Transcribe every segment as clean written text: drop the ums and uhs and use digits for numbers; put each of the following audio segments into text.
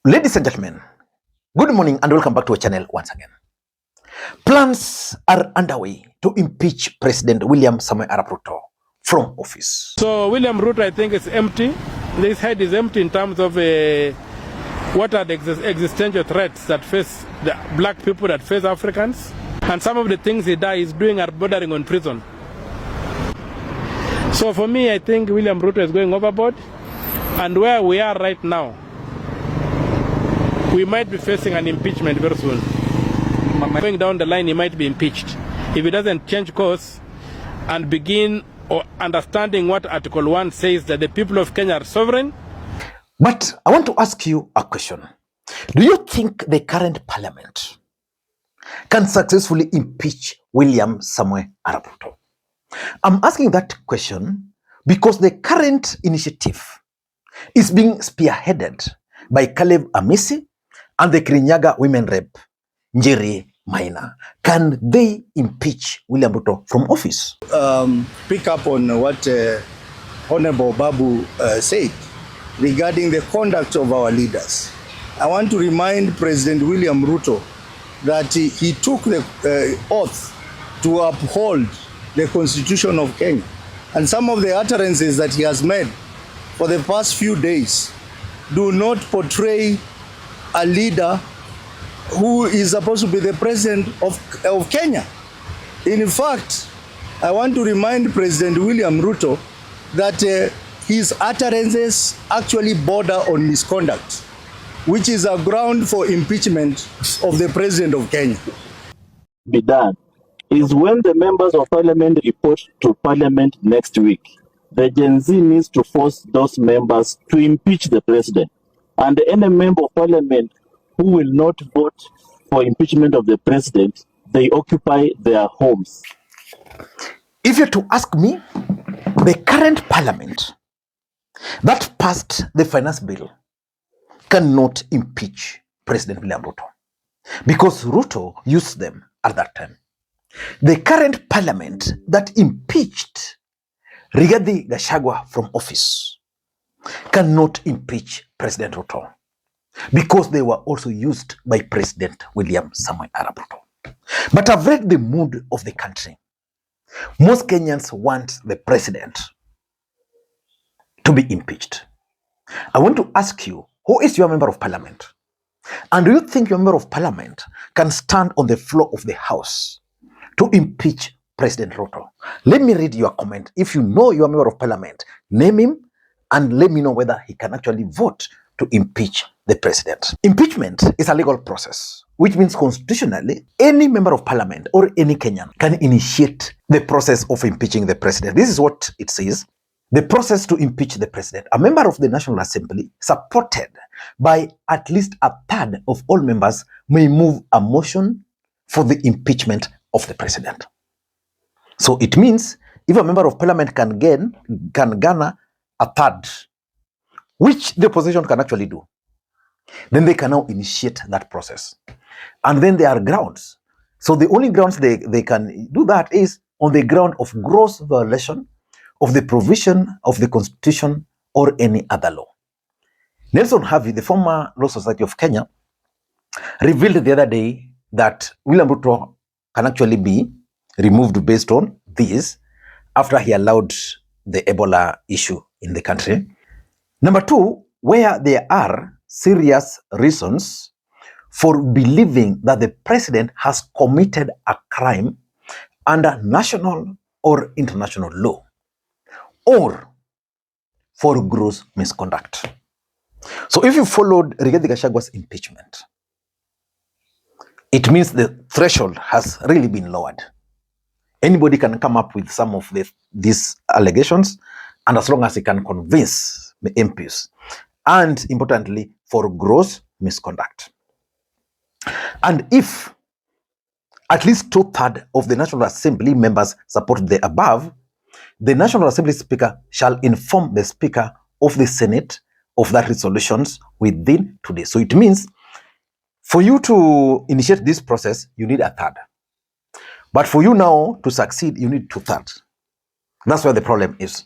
Ladies and gentlemen, good morning and welcome back to our channel once again. Plans are underway to impeach President William Ruto from office. So William Ruto, I think, is empty. His head is empty in terms of what are the existential threats that face the black people, that face Africans. And some of the things he is doing are bordering on prison. So for me, I think William Ruto is going overboard. And where we are right now, we might be facing an impeachment very soon. Going down the line, he might be impeached. If he doesn't change course and begin understanding what Article 1 says, that the people of Kenya are sovereign. But I want to ask you a question. Do you think the current parliament can successfully impeach William Ruto? I'm asking that question because the current initiative is being spearheaded by Amisi and the Kirinyaga women rep, Njeri Maina. Can they impeach William Ruto from office? Pick up on what Honorable Babu said regarding the conduct of our leaders. I want to remind President William Ruto that he took the oath to uphold the Constitution of Kenya. And some of the utterances that he has made for the past few days do not portray a leader who is supposed to be the president of Kenya. In fact, I want to remind President William Ruto that his utterances actually border on misconduct, which is a ground for impeachment of the president of Kenya. Be done is when the members of parliament report to parliament next week. The Gen Z needs to force those members to impeach the president. And any member of parliament who will not vote for impeachment of the president, they occupy their homes. If you're to ask me, the current parliament that passed the finance bill cannot impeach President William Ruto because Ruto used them at that time. The current parliament that impeached Gachagua from office cannot impeach President Ruto because they were also used by President William Ruto. But I've read the mood of the country. Most Kenyans want the president to be impeached. I want to ask you, who is your member of parliament? And do you think your member of parliament can stand on the floor of the house to impeach President Ruto? Let me read your comment. If you know your member of parliament, name him and let me know whether he can actually vote to impeach the president. Impeachment is a legal process, which means constitutionally, any member of parliament or any Kenyan can initiate the process of impeaching the president. This is what it says. The process to impeach the president. A member of the National Assembly, supported by at least a third of all members, may move a motion for the impeachment of the president. So it means if a member of parliament can garner a third, which the opposition can actually do, then they can now initiate that process. And then there are grounds. So the only grounds they can do that is on the ground of gross violation of the provision of the Constitution or any other law. Nelson Havi, the former Law Society of Kenya, revealed the other day that William Ruto can actually be removed based on this after he allowed the Ebola issue in the country. Number two, where there are serious reasons for believing that the president has committed a crime under national or international law, or for gross misconduct. So if you followed Gachagua's impeachment, it means the threshold has really been lowered. Anybody can come up with some of these allegations, and as long as he can convince the MPs, and importantly, for gross misconduct. And if at least 2/3 of the National Assembly members support the above, the National Assembly Speaker shall inform the Speaker of the Senate of that resolutions within 2 days. So it means for you to initiate this process, you need a third. But for you now to succeed, you need 2/3. That's where the problem is.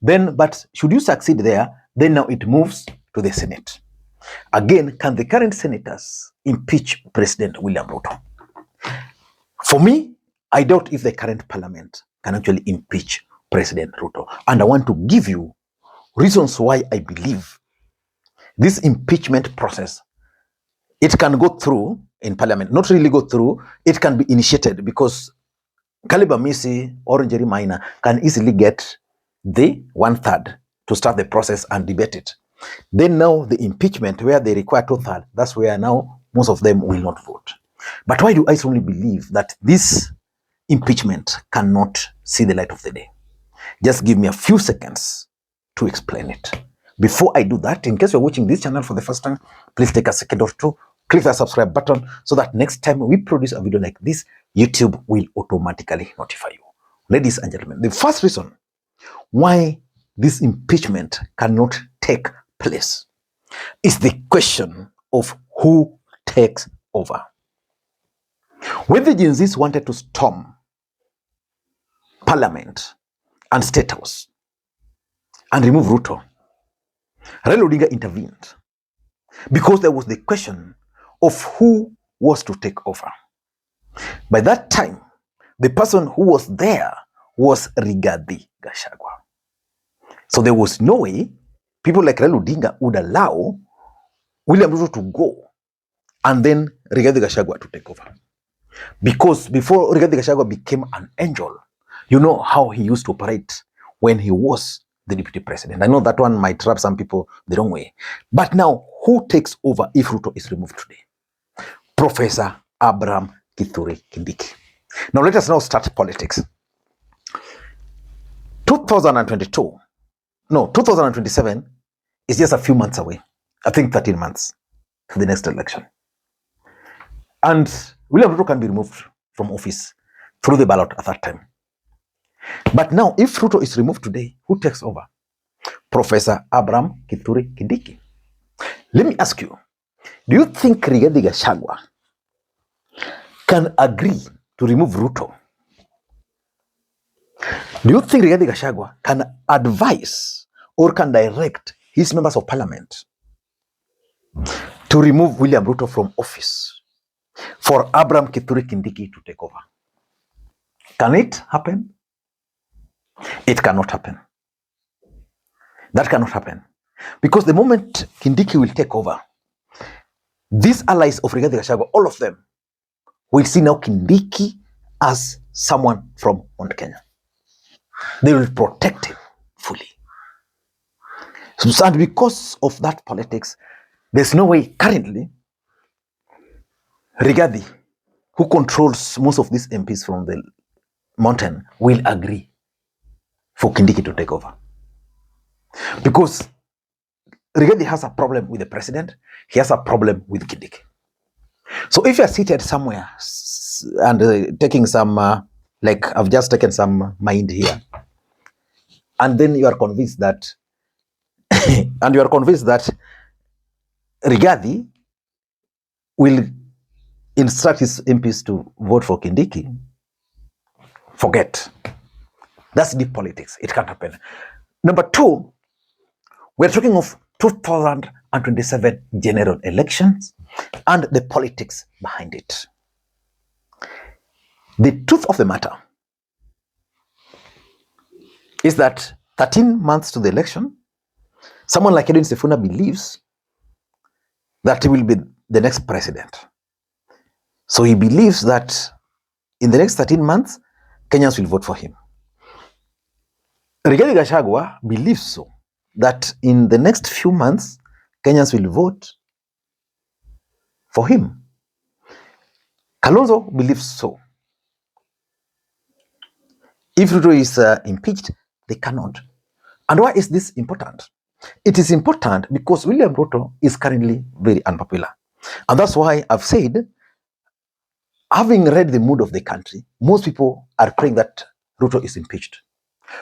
Then, but should you succeed there, then now it moves to the Senate. Again, can the current senators impeach President William Ruto? For me, I doubt if the current parliament can actually impeach President Ruto. And I want to give you reasons why I believe this impeachment process, it can go through in parliament, not really go through, it can be initiated because Amisi or Njeri Maina can easily get the 1/3 to start the process and debate it. Then now the impeachment where they require 2/3, that's where now most of them will not vote. But why do I strongly believe that this impeachment cannot see the light of the day? Just give me a few seconds to explain it. Before I do that, in case you're watching this channel for the first time, please take a second or two, click the subscribe button so that next time we produce a video like this, YouTube will automatically notify you. Ladies and gentlemen, the first reason why this impeachment cannot take place is the question of who takes over. When the Gen Zs wanted to storm Parliament and State House and remove Ruto, Raila Odinga intervened because there was the question of who was to take over. By that time, the person who was there was Rigathi Gachagua. So there was no way people like Raila Odinga would allow William Ruto to go and then Rigathi Gachagua to take over. Because before Rigathi Gachagua became an angel, you know how he used to operate when he was the deputy president. I know that one might rub some people the wrong way. But now, who takes over if Ruto is removed today? Professor Abraham Kithure Kindiki. Now let us now start politics. 2027 is just a few months away. I think 13 months to the next election. And William Ruto can be removed from office through the ballot at that time. But now, if Ruto is removed today, who takes over? Professor Abraham Kithure Kindiki. Let me ask you, do you think Rigathi Gachagua can agree to remove Ruto? Do you think Rigathi Gachagua can advise or can direct his members of parliament to remove William Ruto from office for Abraham Kithure Kindiki to take over? Can it happen? It cannot happen. That cannot happen. Because the moment Kindiki will take over, these allies of Rigathi Gachagua, all of them, will see now Kindiki as someone from Mount Kenya. They will protect him fully. So, and because of that politics, there's no way currently Rigathi, who controls most of these MPs from the mountain, will agree for Kindiki to take over. Because Rigathi has a problem with the president, he has a problem with Kindiki. So if you're seated somewhere and taking some, like I've just taken some mind here, and then you are convinced that, Rigathi will instruct his MPs to vote for Kindiki, forget. That's deep politics. It can't happen. Number two, we're talking of 2027 general elections and the politics behind it. The truth of the matter is that 13 months to the election, someone like Edwin Sifuna believes that he will be the next president. So he believes that in the next 13 months, Kenyans will vote for him. Rigathi Gachagua believes so, that in the next few months, Kenyans will vote for him. Kalonzo believes so. If Ruto is impeached, they cannot. And why is this important? It is important because William Ruto is currently very unpopular. And that's why I've said, having read the mood of the country, most people are praying that Ruto is impeached.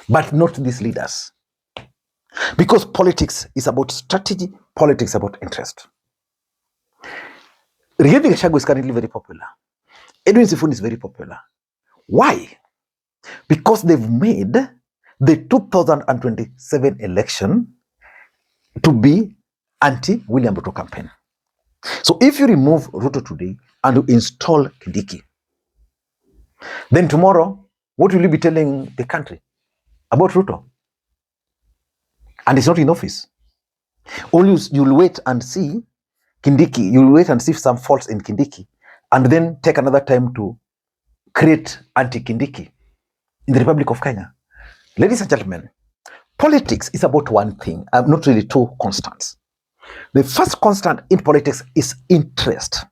But not these leaders. Because politics is about strategy, politics about interest. Rigathi Gachagua is currently very popular. Edwin Sifuna is very popular. Why? Because they've made the 2027 election to be anti-William Ruto campaign. So if you remove Ruto today and you install Kindiki, then tomorrow, what will you be telling the country about Ruto? And it's not in office. Always you'll wait and see Kindiki, you'll wait and see some faults in Kindiki, and then take another time to create anti-Kindiki in the Republic of Kenya. Ladies and gentlemen, politics is about one thing, not really two constants. The first constant in politics is interest.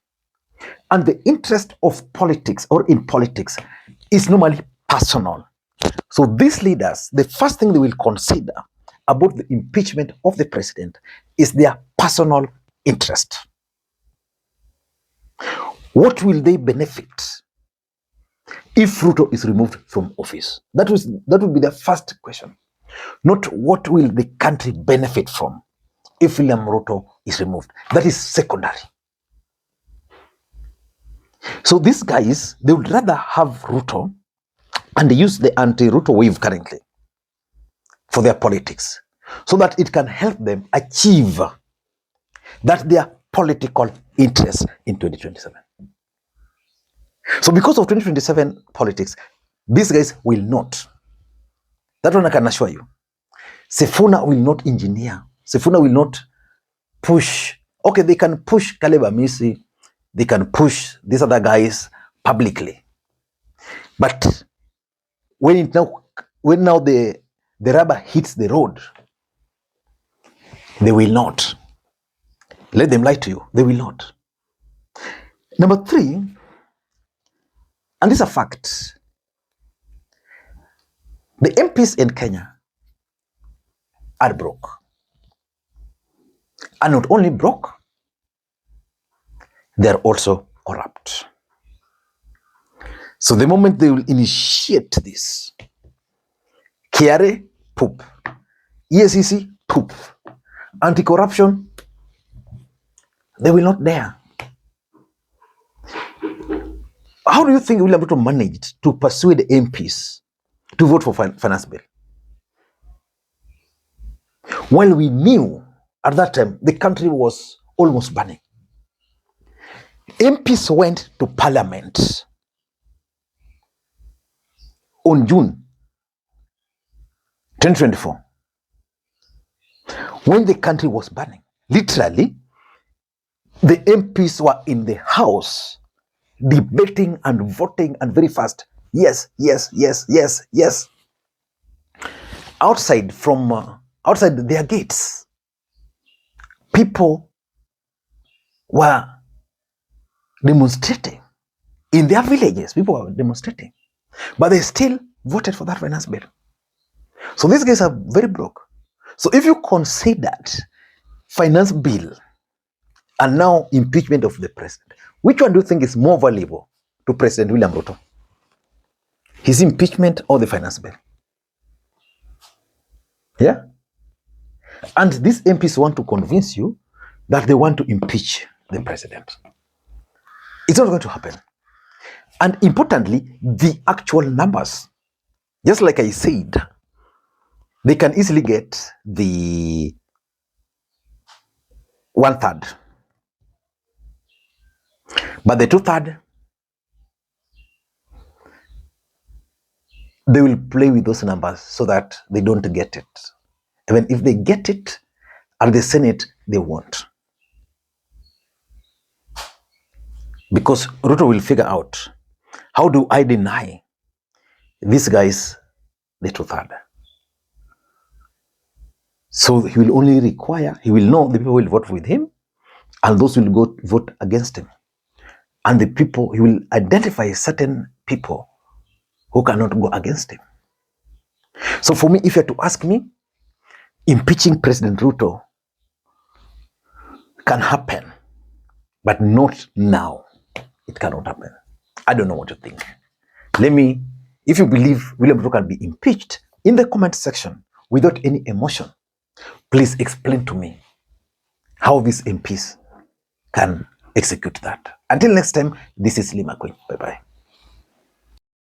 And the interest of politics or in politics is normally personal. So these leaders, the first thing they will consider about the impeachment of the president is their personal interest. What will they benefit if Ruto is removed from office? That would be the first question. Not what will the country benefit from if William Ruto is removed. That is secondary. So these guys, they would rather have Ruto and they use the anti-Ruto wave currently for their politics so that it can help them achieve that their political interests in 2027. So because of 2027 politics, these guys will not. That one I can assure you. Sifuna will not engineer. Sifuna will not push. Okay, they can push Caleb Amisi. They can push these other guys publicly. But when now the rubber hits the road, they will not. Let them lie to you. They will not. Number 3, and this is a fact, the MPs in Kenya are broke. And not only broke, they are also corrupt. So the moment they will initiate this, KRA, poop. EACC, poop. Anti-corruption, they will not dare. How do you think William Ruto managed to persuade the MPs to vote for finance bill? While we knew at that time the country was almost burning. MPs went to parliament on June 2024 when the country was burning. Literally, the MPs were in the house debating and voting and very fast. Yes, yes, yes, yes, yes. Outside their gates, people were demonstrating. In their villages, people were demonstrating. But they still voted for that finance bill. So these guys are very broke. So if you considered finance bill and now impeachment of the president, which one do you think is more valuable to President William Ruto? His impeachment or the finance bill? Yeah? And these MPs want to convince you that they want to impeach the president. It's not going to happen. And importantly, the actual numbers, just like I said, they can easily get the 1/3. But the 2/3, they will play with those numbers so that they don't get it. Even if they get it at the Senate, they won't. Because Ruto will figure out, how do I deny these guys the 2/3? So he will only require, he will know the people will vote with him and those will go vote against him. And the people, he will identify certain people who cannot go against him. So for me, if you are to ask me, impeaching President Ruto can happen, but not now. It cannot happen. I don't know what you think. If you believe William Ruto can be impeached, in the comment section, without any emotion, please explain to me how these MPs can execute that. Until next time, this is Makwiny. Bye-bye.